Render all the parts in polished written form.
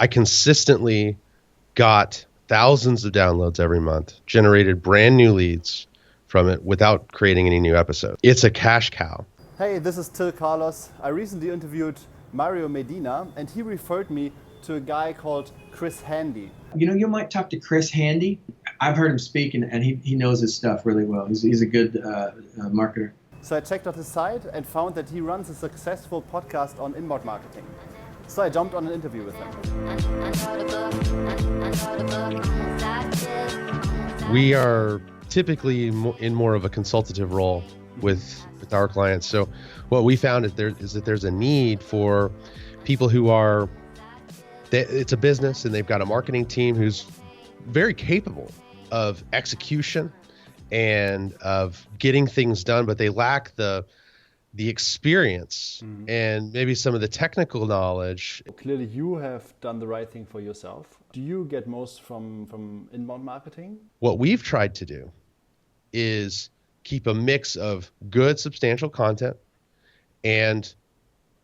I consistently got thousands of downloads every month, generated brand new leads from it without creating any new episodes. It's a cash cow. Hey, this is Till Carlos. I recently interviewed Mario Medina and he referred me to a guy called Thinkhandy. You know, you might talk to Thinkhandy. I've heard him speak and he knows his stuff really well. He's a good marketer. So I checked out his site and found that he runs a successful podcast on inbound marketing. So I jumped on an interview with him. We are typically in more of a consultative role with our clients. So what we found is that there's a need for people who are, it's a business and they've got a marketing team who's very capable of execution and of getting things done, but they lack the experience and maybe some of the technical knowledge. Clearly you have done the right thing for yourself. Do you get most from inbound marketing? What we've tried to do is keep a mix of good, substantial content and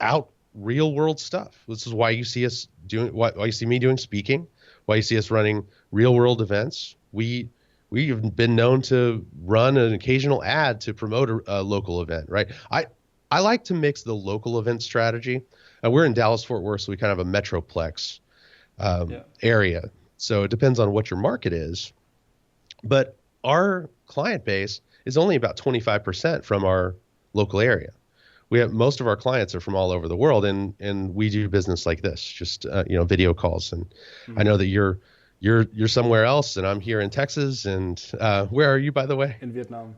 out real world stuff. This is why you see us doing, why you see me doing speaking, why you see us running real world events. We've been known to run an occasional ad to promote a local event, right? I like to mix the local event strategy. We're in Dallas, Fort Worth, so we kind of have a metroplex area. So it depends on what your market is. But our client base is only about 25% from our local area. We have most of our clients are from all over the world, and we do business like this, just video calls. And I know that you're somewhere else, and I'm here in Texas. And where are you, by the way? In Vietnam.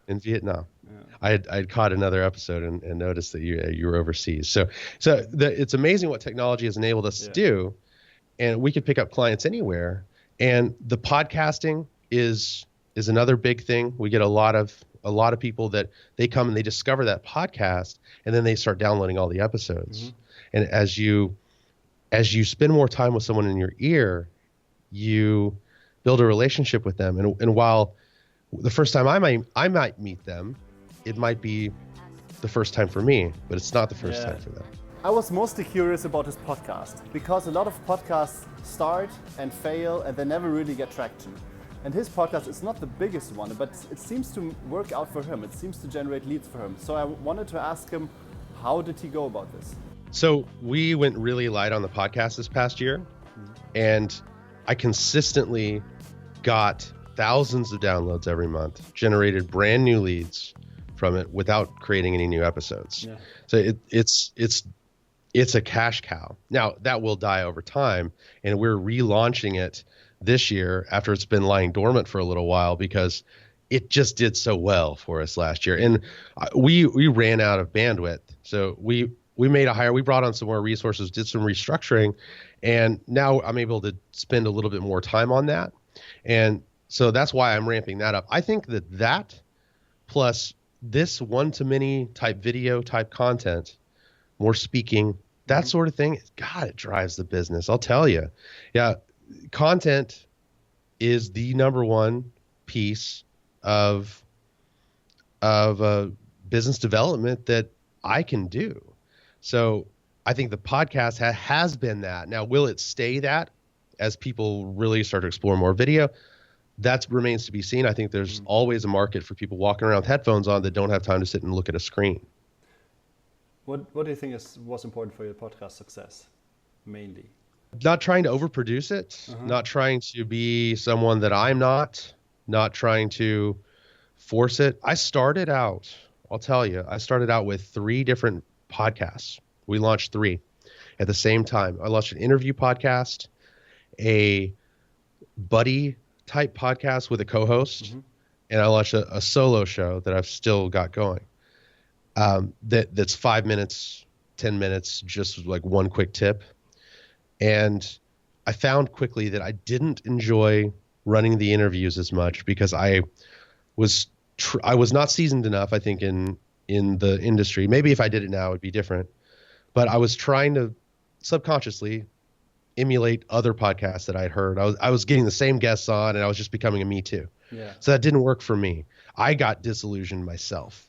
In Vietnam. Yeah. I'd caught another episode and noticed that you were overseas. So it's amazing what technology has enabled us to do, and we could pick up clients anywhere. And the podcasting is another big thing. We get a lot of people that they come and they discover that podcast, and then they start downloading all the episodes. And as you spend more time with someone in your ear, you build a relationship with them. And while the first time I might meet them, it might be the first time for me, but it's not the first time for them. I was mostly curious about his podcast because a lot of podcasts start and fail and they never really get traction. And his podcast is not the biggest one, but it seems to work out for him. It seems to generate leads for him. So I wanted to ask him, how did he go about this? So we went really light on the podcast this past year, and I consistently got thousands of downloads every month, generated brand new leads from it without creating any new episodes. Yeah. So it's a cash cow. Now that will die over time, and we're relaunching it this year after it's been lying dormant for a little while because it just did so well for us last year. And we ran out of bandwidth. So we made a hire, we brought on some more resources, did some restructuring, and now I'm able to spend a little bit more time on that. And so that's why I'm ramping that up. I think that plus this one-to-many type video type content, more speaking, that sort of thing, God, it drives the business. I'll tell you. Yeah. Content is the number one piece of business development that I can do. So I think the podcast has been that. Now, will it stay that as people really start to explore more video? That remains to be seen. I think there's always a market for people walking around with headphones on that don't have time to sit and look at a screen. What do you think was important for your podcast success, mainly? Not trying to overproduce it, not trying to be someone that I'm not trying to force it. I started out with 3 different podcasts. We launched 3 at the same time. I launched an interview podcast, a buddy type podcast with a co-host, and I launched a solo show that I've still got going. That's 5 minutes, 10 minutes, just like one quick tip. And I found quickly that I didn't enjoy running the interviews as much because I was not seasoned enough, I think, in the industry. Maybe if I did it now, it would be different. But I was trying to subconsciously emulate other podcasts that I'd heard. I was getting the same guests on, and I was just becoming a me too. Yeah. So that didn't work for me. I got disillusioned myself.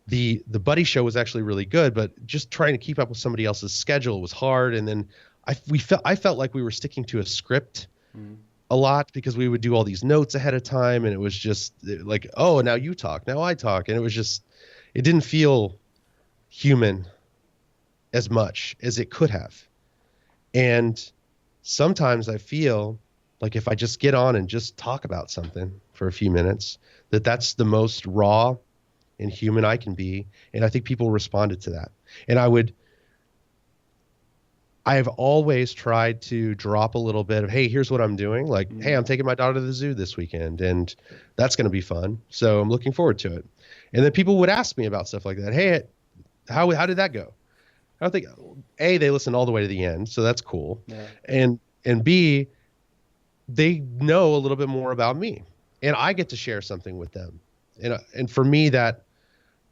The buddy show was actually really good, but just trying to keep up with somebody else's schedule was hard. And then I felt like we were sticking to a script a lot, because we would do all these notes ahead of time, and it was just like, oh, now you talk, now I talk. And it didn't feel human as much as it could have. And sometimes I feel like if I just get on and just talk about something for a few minutes, that's the most raw and human I can be. And I think people responded to that. And I've always tried to drop a little bit of, hey, here's what I'm doing. Like, hey, I'm taking my daughter to the zoo this weekend, and that's going to be fun. So I'm looking forward to it. And then people would ask me about stuff like that. Hey, how did that go? I don't think, A, they listen all the way to the end, so that's cool. Yeah. And B, they know a little bit more about me, and I get to share something with them. And for me, that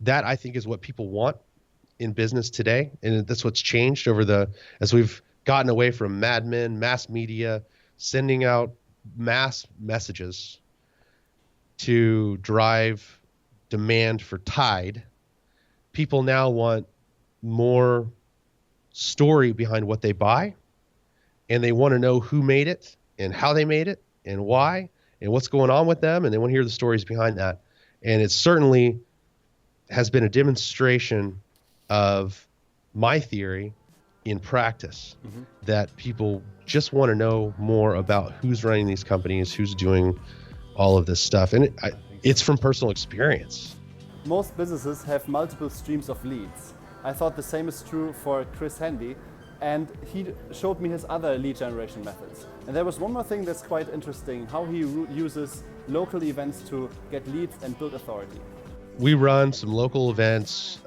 I think is what people want in business today. And that's what's changed as we've gotten away from Mad Men, mass media, sending out mass messages to drive demand for Tide. People now want more story behind what they buy, and they want to know who made it and how they made it and why and what's going on with them. And they want to hear the stories behind that. And it certainly has been a demonstration of my theory in practice, that people just want to know more about who's running these companies, who's doing all of this stuff. And it's from personal experience. Most businesses have multiple streams of leads. I thought the same is true for Chris Handy, and he showed me his other lead generation methods. And there was one more thing that's quite interesting, how he uses local events to get leads and build authority. We run some local events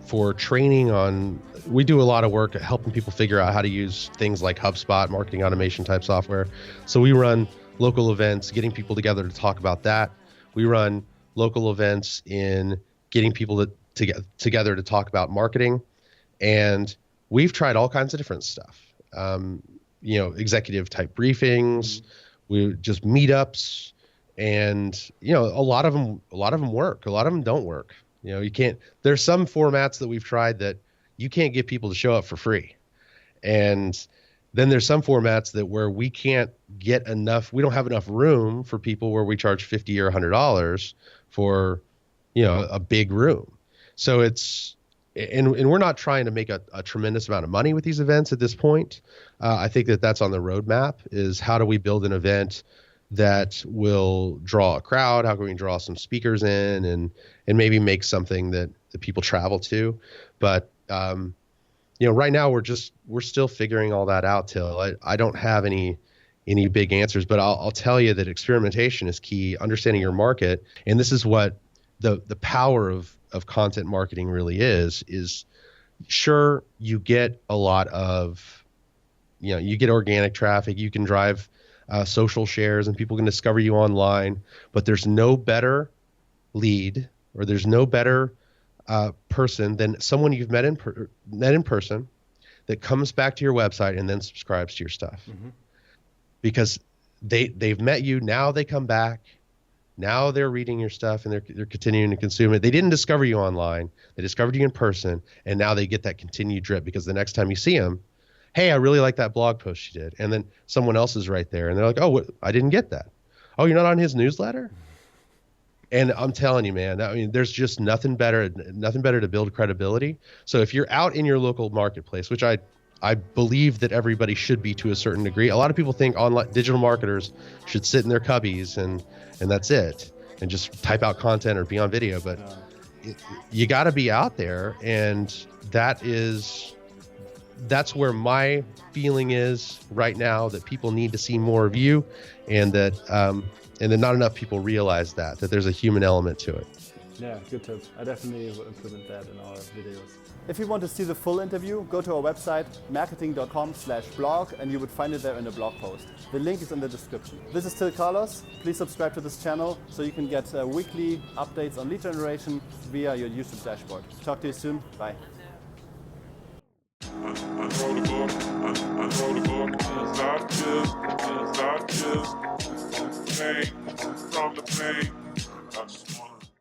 for training we do a lot of work at helping people figure out how to use things like HubSpot, marketing automation type software. So we run local events, getting people together to talk about that. We run local events in getting people together to talk about marketing. And we've tried all kinds of different stuff. Executive type briefings, we just meetups, and a lot of them work. A lot of them don't work. There's some formats that we've tried that you can't get people to show up for free. And then there's some formats where we can't get enough, we don't have enough room for people where we charge $50 or $100 for, a big room. So and we're not trying to make a tremendous amount of money with these events at this point. I think that's on the roadmap, is how do we build an event that will draw a crowd? How can we draw some speakers in and maybe make something that the people travel to? But right now we're still figuring all that out. Till I don't have any big answers, but I'll tell you that experimentation is key. Understanding your market, and this is what the power of content marketing really is. Sure, you get a lot of you get organic traffic, you can drive social shares, and people can discover you online, but there's no better lead, or there's no better person than someone you've met in person that comes back to your website and then subscribes to your stuff. Because they've met you, now they come back, now they're reading your stuff, and they're continuing to consume it. They didn't discover you online, they discovered you in person, and now they get that continued drip, because the next time you see them, hey, I really like that blog post you did. And then someone else is right there, and they're like, oh, I didn't get that. Oh, you're not on his newsletter? And I'm telling you, man, there's just nothing better to build credibility. So if you're out in your local marketplace, which I believe that everybody should be to a certain degree. A lot of people think online digital marketers should sit in their cubbies and that's it, and just type out content or be on video. But you got to be out there, and that's where my feeling is right now, that people need to see more of you, and that not enough people realize that there's a human element to it. Yeah, good tip. I definitely will implement that in our videos. If you want to see the full interview, go to our website, maerketing.com/blog, and you would find it there in the blog post. The link is in the description. This is still Carlos. Please subscribe to this channel so you can get weekly updates on lead generation via your YouTube dashboard. Talk to you soon. Bye. I wrote a book, from the pain.